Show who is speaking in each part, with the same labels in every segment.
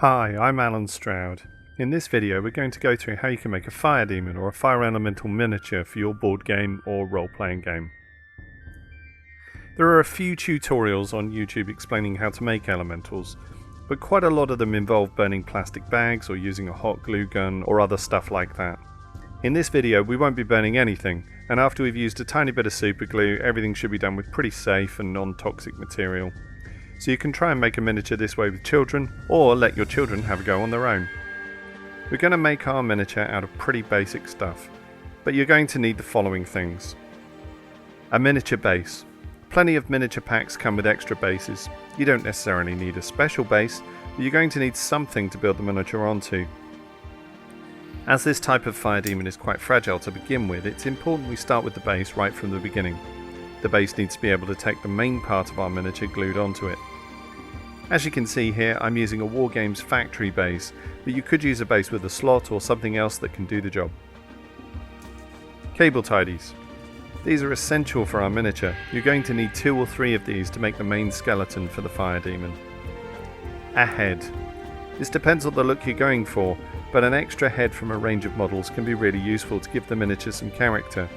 Speaker 1: Hi, I'm Alan Stroud. In this video we're going to go through how you can make a Fire Daemon or a Fire Elemental miniature for your board game or role-playing game. There are a few tutorials on YouTube explaining how to make elementals, but quite a lot of them involve burning plastic bags or using a hot glue gun or other stuff like that. In this video we won't be burning anything, and after we've used a tiny bit of super glue, everything should be done with pretty safe and non-toxic material. So you can try and make a miniature this way with children, or let your children have a go on their own. We're going to make our miniature out of pretty basic stuff, but you're going to need the following things. A miniature base. Plenty of miniature packs come with extra bases. You don't necessarily need a special base, but you're going to need something to build the miniature onto. As this type of Fire Daemon is quite fragile to begin with, it's important we start with the base right from the beginning. The base needs to be able to take the main part of our miniature glued onto it. As you can see here, I'm using a Wargames factory base, but you could use a base with a slot or something else that can do the job. Cable tidies. These are essential for our miniature. You're going to need 2 or 3 of these to make the main skeleton for the Fire Daemon. A head. This depends on the look you're going for, but an extra head from a range of models can be really useful to give the miniature some character.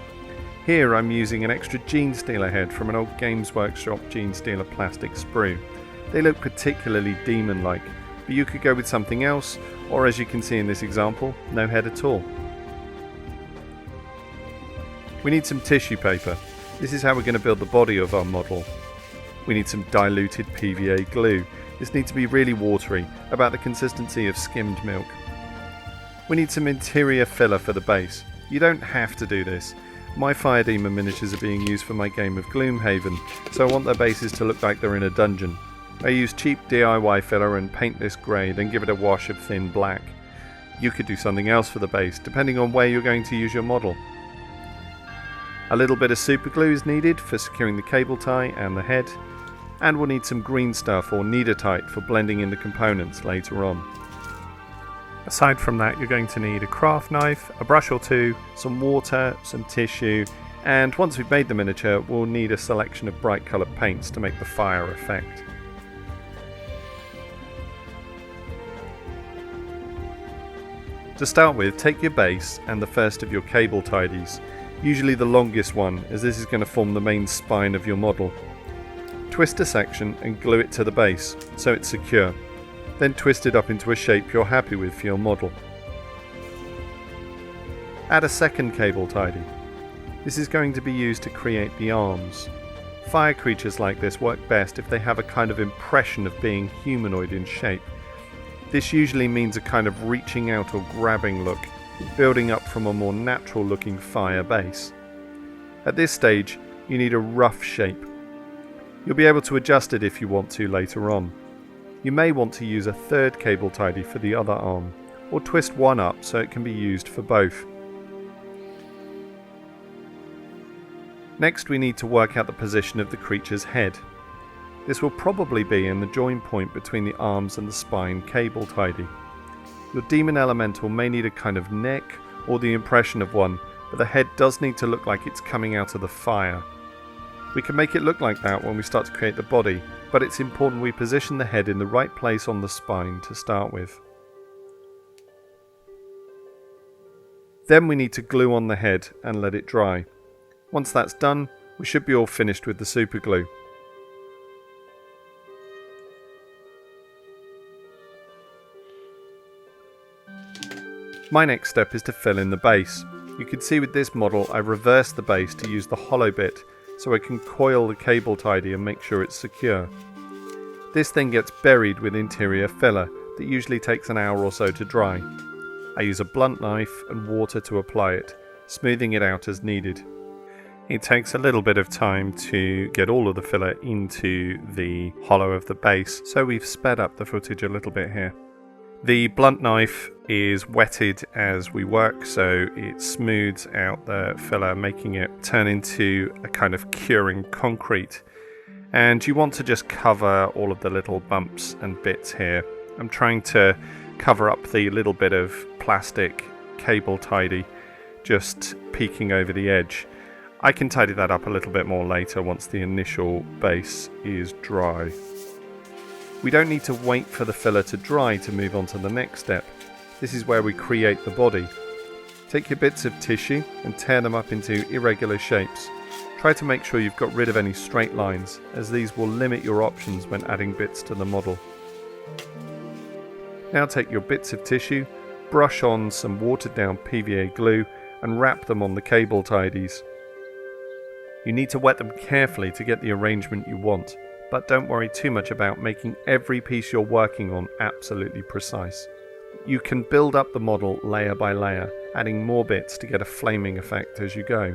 Speaker 1: Here I'm using an extra Genestealer head from an old Games Workshop Genestealer plastic sprue. They look particularly demon-like, but you could go with something else, or as you can see in this example, no head at all. We need some tissue paper. This is how we're going to build the body of our model. We need some diluted PVA glue. This needs to be really watery, about the consistency of skimmed milk. We need some interior filler for the base. You don't have to do this. My Fire Daemon miniatures are being used for my game of Gloomhaven, so I want their bases to look like they're in a dungeon. I use cheap DIY filler and paint this grey, then give it a wash of thin black. You could do something else for the base, depending on where you're going to use your model. A little bit of super glue is needed for securing the cable tie and the head, and we'll need some green stuff or Kneadertite for blending in the components later on. Aside from that, you're going to need a craft knife, a brush or two, some water, some tissue, and once we've made the miniature, we'll need a selection of bright coloured paints to make the fire effect. To start with, take your base and the first of your cable tidies, usually the longest one, as this is going to form the main spine of your model. Twist a section and glue it to the base, so it's secure. Then twist it up into a shape you're happy with for your model. Add a second cable tidy. This is going to be used to create the arms. Fire creatures like this work best if they have a kind of impression of being humanoid in shape. This usually means a kind of reaching out or grabbing look, building up from a more natural looking fire base. At this stage, you need a rough shape. You'll be able to adjust it if you want to later on. You may want to use a third cable tidy for the other arm, or twist one up so it can be used for both. Next we need to work out the position of the creature's head. This will probably be in the join point between the arms and the spine cable tidy. Your demon elemental may need a kind of neck or the impression of one, but the head does need to look like it's coming out of the fire. We can make it look like that when we start to create the body, but it's important we position the head in the right place on the spine to start with. Then we need to glue on the head and let it dry. Once that's done, we should be all finished with the super glue. My next step is to fill in the base. You can see with this model I've reversed the base to use the hollow bit so I can coil the cable tidy and make sure it's secure. This then gets buried with interior filler that usually takes an hour or so to dry. I use a blunt knife and water to apply it, smoothing it out as needed. It takes a little bit of time to get all of the filler into the hollow of the base, so we've sped up the footage a little bit here. The blunt knife is wetted as we work, so it smooths out the filler, making it turn into a kind of curing concrete. And you want to just cover all of the little bumps and bits here. I'm trying to cover up the little bit of plastic cable tidy just peeking over the edge. I can tidy that up a little bit more later once the initial base is dry. We don't need to wait for the filler to dry to move on to the next step. This is where we create the body. Take your bits of tissue and tear them up into irregular shapes. Try to make sure you've got rid of any straight lines, as these will limit your options when adding bits to the model. Now take your bits of tissue, brush on some watered down PVA glue and wrap them on the cable tidies. You need to wet them carefully to get the arrangement you want, but don't worry too much about making every piece you're working on absolutely precise. You can build up the model layer by layer, adding more bits to get a flaming effect as you go.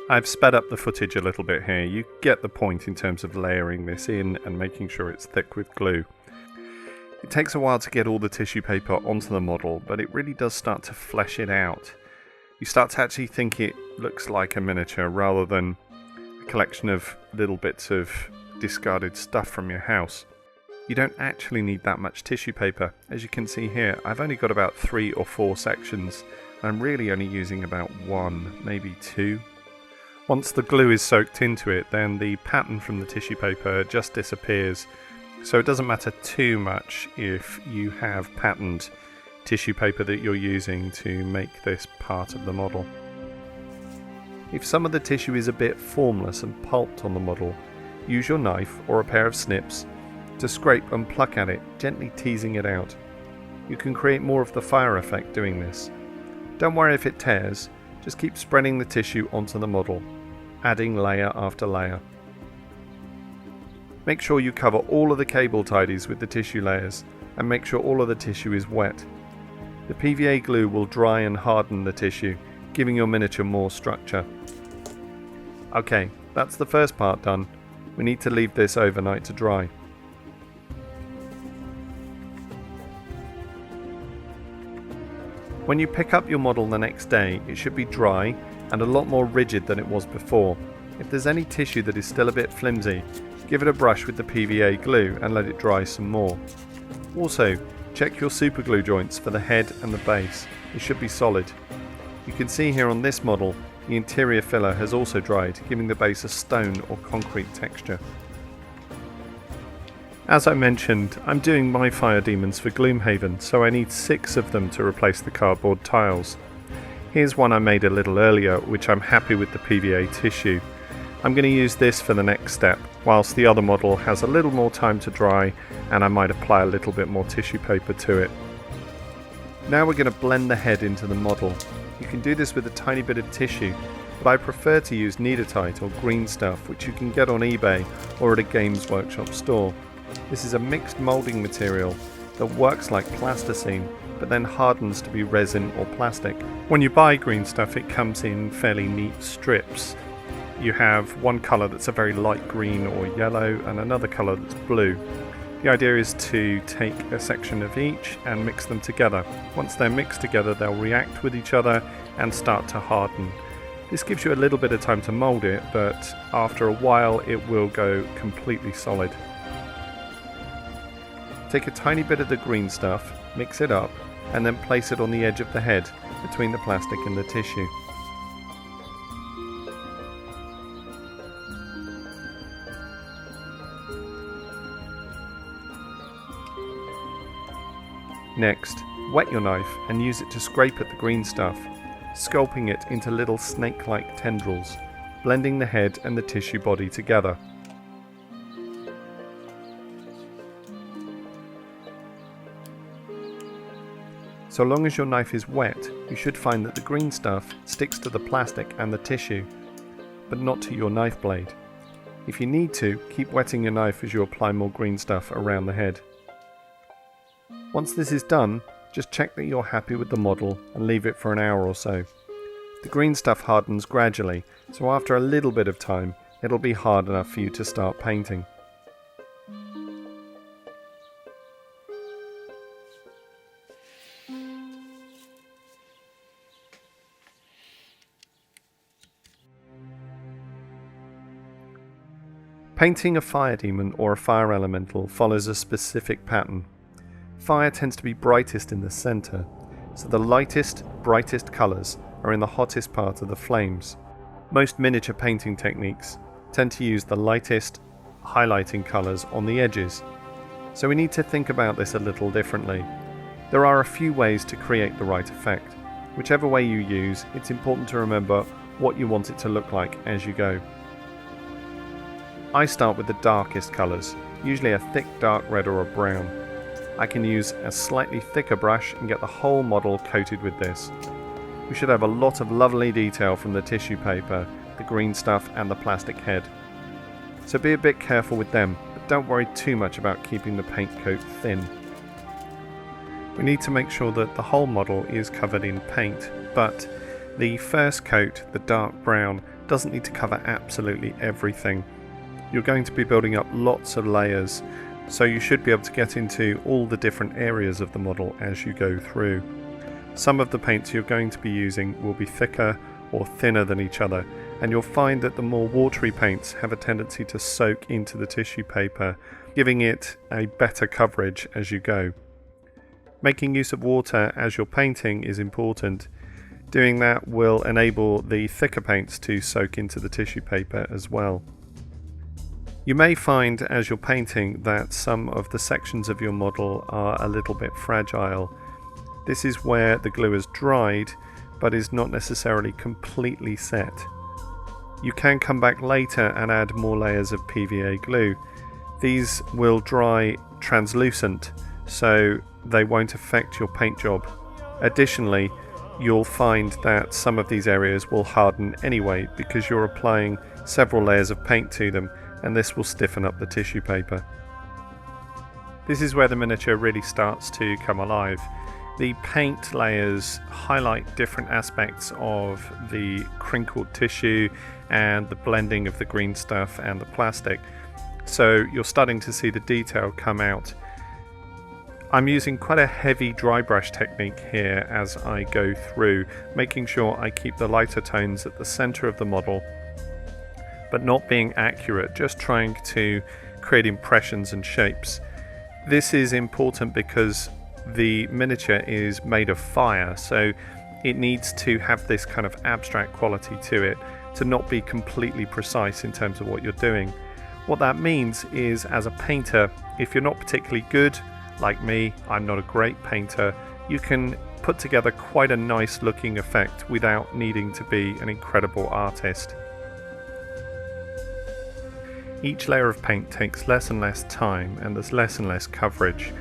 Speaker 1: I've sped up the footage a little bit here. You get the point in terms of layering this in and making sure it's thick with glue. It takes a while to get all the tissue paper onto the model, but it really does start to flesh it out. You start to actually think it looks like a miniature rather than a collection of little bits of discarded stuff from your house. You don't actually need that much tissue paper. As you can see here, I've only got about 3 or 4 sections. I'm really only using about 1, maybe 2. Once the glue is soaked into it, then the pattern from the tissue paper just disappears. So it doesn't matter too much if you have patterned tissue paper that you're using to make this part of the model. If some of the tissue is a bit formless and pulped on the model, use your knife or a pair of snips to scrape and pluck at it, gently teasing it out. You can create more of the fire effect doing this. Don't worry if it tears, just keep spreading the tissue onto the model, adding layer after layer. Make sure you cover all of the cable tidies with the tissue layers and make sure all of the tissue is wet. The PVA glue will dry and harden the tissue, giving your miniature more structure. Okay, that's the first part done. We need to leave this overnight to dry. When you pick up your model the next day, it should be dry and a lot more rigid than it was before. If there's any tissue that is still a bit flimsy, give it a brush with the PVA glue and let it dry some more. Also, check your super glue joints for the head and the base. It should be solid. You can see here on this model, the interior filler has also dried, giving the base a stone or concrete texture. As I mentioned, I'm doing my Fire Demons for Gloomhaven, so I need 6 of them to replace the cardboard tiles. Here's one I made a little earlier, which I'm happy with the PVA tissue. I'm going to use this for the next step, whilst the other model has a little more time to dry and I might apply a little bit more tissue paper to it. Now we're going to blend the head into the model. You can do this with a tiny bit of tissue, but I prefer to use Kneadertite or green stuff, which you can get on eBay or at a Games Workshop store. This is a mixed moulding material that works like plasticine, but then hardens to be resin or plastic. When you buy green stuff, it comes in fairly neat strips. You have one colour that's a very light green or yellow and another colour that's blue. The idea is to take a section of each and mix them together. Once they're mixed together, they'll react with each other and start to harden. This gives you a little bit of time to mould it, but after a while it will go completely solid. Take a tiny bit of the green stuff, mix it up, and then place it on the edge of the head between the plastic and the tissue. Next, wet your knife and use it to scrape at the green stuff, sculpting it into little snake-like tendrils, blending the head and the tissue body together. So long as your knife is wet, you should find that the green stuff sticks to the plastic and the tissue, but not to your knife blade. If you need to, keep wetting your knife as you apply more green stuff around the head. Once this is done, just check that you're happy with the model and leave it for an hour or so. The green stuff hardens gradually, so after a little bit of time, it'll be hard enough for you to start painting. Painting a fire demon or a fire elemental follows a specific pattern. Fire tends to be brightest in the centre, so the lightest, brightest colours are in the hottest part of the flames. Most miniature painting techniques tend to use the lightest, highlighting colours on the edges, so we need to think about this a little differently. There are a few ways to create the right effect. Whichever way you use, it's important to remember what you want it to look like as you go. I start with the darkest colours, usually a thick dark red or a brown. I can use a slightly thicker brush and get the whole model coated with this. We should have a lot of lovely detail from the tissue paper, the green stuff and the plastic head. So be a bit careful with them, but don't worry too much about keeping the paint coat thin. We need to make sure that the whole model is covered in paint, but the first coat, the dark brown, doesn't need to cover absolutely everything. You're going to be building up lots of layers, so you should be able to get into all the different areas of the model as you go through. Some of the paints you're going to be using will be thicker or thinner than each other, and you'll find that the more watery paints have a tendency to soak into the tissue paper, giving it a better coverage as you go. Making use of water as you're painting is important. Doing that will enable the thicker paints to soak into the tissue paper as well. You may find as you're painting that some of the sections of your model are a little bit fragile. This is where the glue has dried but is not necessarily completely set. You can come back later and add more layers of PVA glue. These will dry translucent, so they won't affect your paint job. Additionally, you'll find that some of these areas will harden anyway because you're applying several layers of paint to them, and this will stiffen up the tissue paper. This is where the miniature really starts to come alive. The paint layers highlight different aspects of the crinkled tissue and the blending of the green stuff and the plastic, so you're starting to see the detail come out. I'm using quite a heavy dry brush technique here as I go through, making sure I keep the lighter tones at the center of the model, but not being accurate, just trying to create impressions and shapes. This is important because the miniature is made of fire, so it needs to have this kind of abstract quality to it, to not be completely precise in terms of what you're doing. What that means is, as a painter, if you're not particularly good, like me, I'm not a great painter, you can put together quite a nice looking effect without needing to be an incredible artist. Each layer of paint takes less and less time and there's less and less coverage.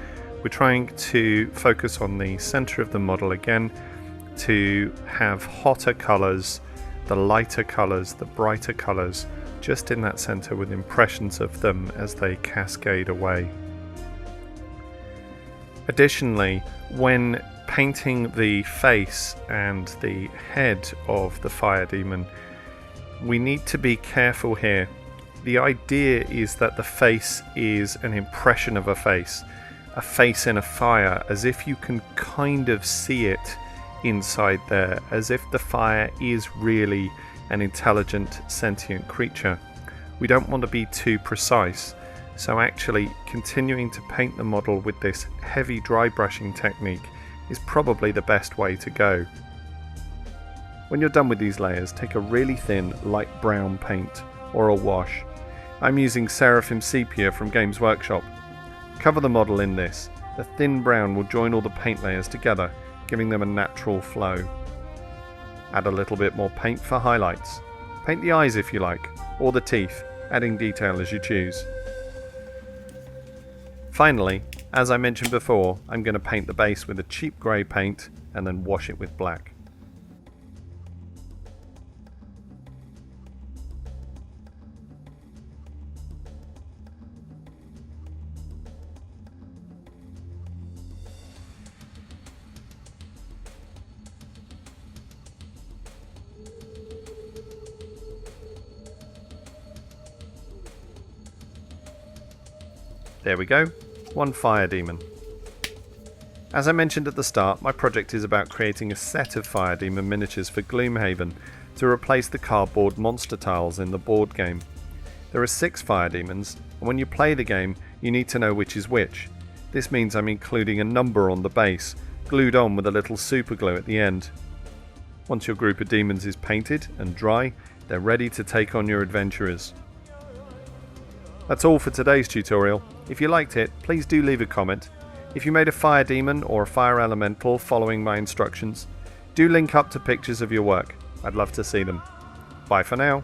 Speaker 1: We're trying to focus on the center of the model again to have hotter colors, the lighter colors, the brighter colors, just in that center with impressions of them as they cascade away. Additionally, when painting the face and the head of the fire demon, we need to be careful here. The idea is that the face is an impression of a face in a fire, as if you can kind of see it inside there, as if the fire is really an intelligent, sentient creature. We don't want to be too precise, so actually continuing to paint the model with this heavy dry brushing technique is probably the best way to go. When you're done with these layers, take a really thin light brown paint or a wash. I'm using Seraphim Sepia from Games Workshop. Cover the model in this. The thin brown will join all the paint layers together, giving them a natural flow. Add a little bit more paint for highlights. Paint the eyes if you like, or the teeth, adding detail as you choose. Finally, as I mentioned before, I'm going to paint the base with a cheap grey paint and then wash it with black. There we go, one Fire Demon. As I mentioned at the start, my project is about creating a set of Fire Demon miniatures for Gloomhaven to replace the cardboard monster tiles in the board game. There are 6 fire demons, and when you play the game, you need to know which is which. This means I'm including a number on the base, glued on with a little super glue at the end. Once your group of demons is painted and dry, they're ready to take on your adventurers. That's all for today's tutorial. If you liked it, please do leave a comment. If you made a fire demon or a fire elemental following my instructions, do link up to pictures of your work. I'd love to see them. Bye for now.